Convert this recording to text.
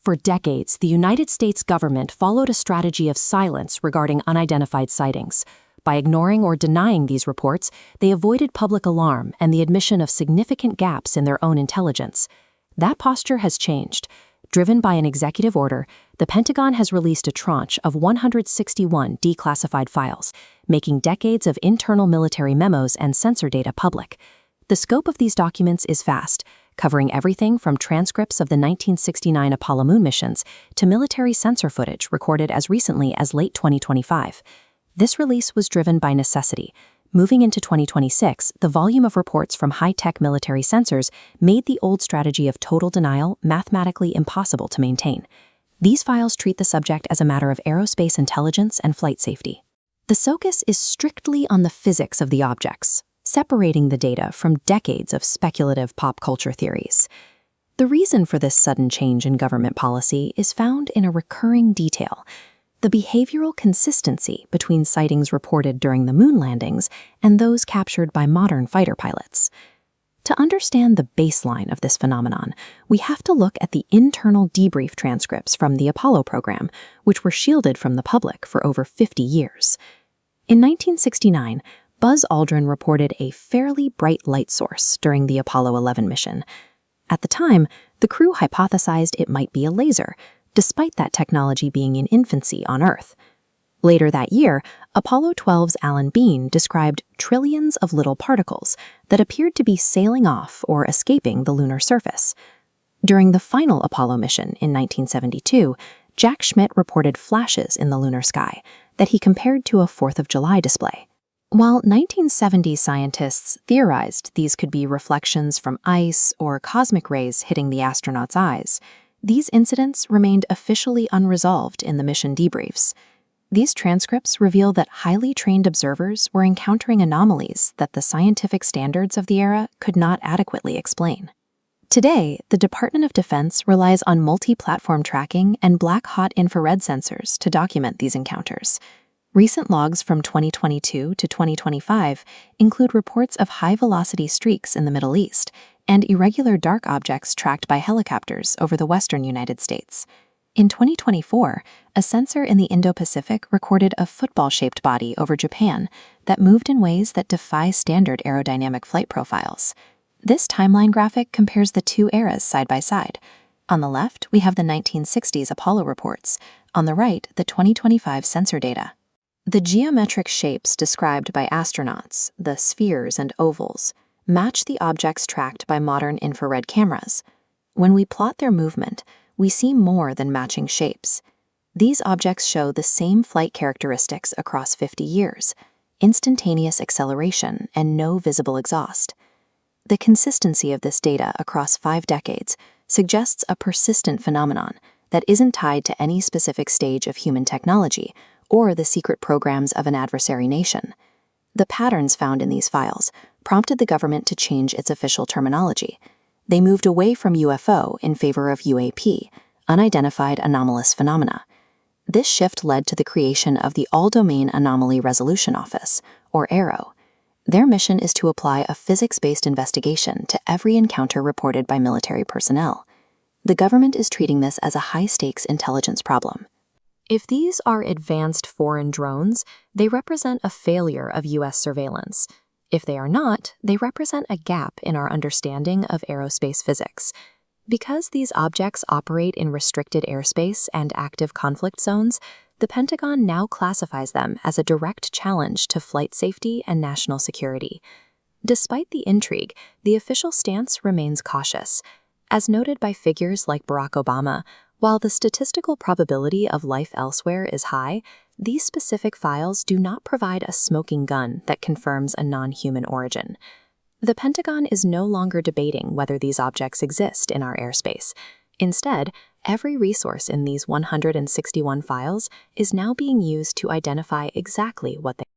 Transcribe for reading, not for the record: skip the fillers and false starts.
For decades, the United States government followed a strategy of silence regarding unidentified sightings. By ignoring or denying these reports, they avoided public alarm and the admission of significant gaps in their own intelligence. That posture has changed. Driven by an executive order, the Pentagon has released a tranche of 161 declassified files, making decades of internal military memos and sensor data public. The scope of these documents is vast, covering everything from transcripts of the 1969 Apollo moon missions to military sensor footage recorded as recently as late 2025. This release was driven by necessity. Moving into 2026, the volume of reports from high-tech military sensors made the old strategy of total denial mathematically impossible to maintain. These files treat the subject as a matter of aerospace intelligence and flight safety. The focus is strictly on the physics of the objects, separating the data from decades of speculative pop culture theories. The reason for this sudden change in government policy is found in a recurring detail: the behavioral consistency between sightings reported during the moon landings and those captured by modern fighter pilots. To understand the baseline of this phenomenon, we have to look at the internal debrief transcripts from the Apollo program, which were shielded from the public for over 50 years. In 1969, Buzz Aldrin reported a fairly bright light source during the Apollo 11 mission. At the time, the crew hypothesized it might be a laser, despite that technology being in infancy on Earth. Later that year, Apollo 12's Alan Bean described trillions of little particles that appeared to be sailing off or escaping the lunar surface. During the final Apollo mission in 1972, Jack Schmitt reported flashes in the lunar sky that he compared to a 4th of July display. While 1970 scientists theorized these could be reflections from ice or cosmic rays hitting the astronauts' eyes, these incidents remained officially unresolved in the mission debriefs. These transcripts reveal that highly trained observers were encountering anomalies that the scientific standards of the era could not adequately explain. Today, the Department of Defense relies on multi-platform tracking and black-hot infrared sensors to document these encounters. Recent logs from 2022 to 2025 include reports of high-velocity streaks in the Middle East and irregular dark objects tracked by helicopters over the western United States. In 2024, a sensor in the Indo-Pacific recorded a football-shaped body over Japan that moved in ways that defy standard aerodynamic flight profiles. This timeline graphic compares the two eras side by side. On the left, we have the 1960s Apollo reports. On the right, the 2025 sensor data. The geometric shapes described by astronauts, the spheres and ovals, match the objects tracked by modern infrared cameras. When we plot their movement, we see more than matching shapes. These objects show the same flight characteristics across 50 years: instantaneous acceleration and no visible exhaust. The consistency of this data across 5 decades suggests a persistent phenomenon that isn't tied to any specific stage of human technology or the secret programs of an adversary nation. The patterns found in these files prompted the government to change its official terminology. They moved away from UFO in favor of UAP, Unidentified Anomalous Phenomena. This shift led to the creation of the All-Domain Anomaly Resolution Office, or AARO. Their mission is to apply a physics-based investigation to every encounter reported by military personnel. The government is treating this as a high-stakes intelligence problem. If these are advanced foreign drones, they represent a failure of U.S. surveillance. If they are not, they represent a gap in our understanding of aerospace physics. Because these objects operate in restricted airspace and active conflict zones, the Pentagon now classifies them as a direct challenge to flight safety and national security. Despite the intrigue, the official stance remains cautious. As noted by figures like Barack Obama, while the statistical probability of life elsewhere is high, these specific files do not provide a smoking gun that confirms a non-human origin. The Pentagon is no longer debating whether these objects exist in our airspace. Instead, every resource in these 161 files is now being used to identify exactly what they are.